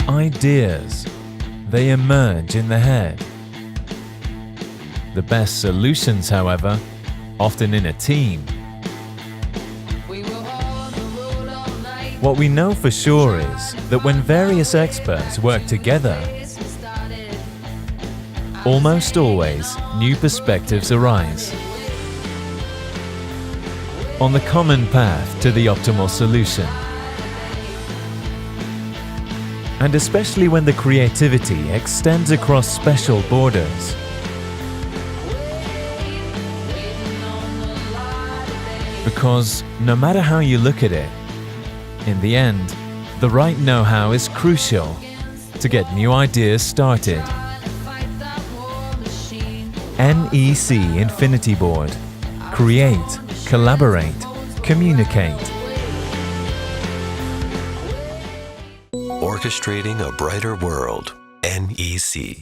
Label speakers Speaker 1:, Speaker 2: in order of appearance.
Speaker 1: Ideas, they emerge in the head. The best solutions, however, often in a team. What we know for sure is that when various experts work together, almost always new perspectives arise on the common path to the optimal solution. And especially when the creativity extends across special borders. Because no matter how you look at it, in the end, the right know-how is crucial to get new ideas started. NEC InfinityBoard. Create, collaborate, communicate.
Speaker 2: Orchestrating a brighter world. NEC.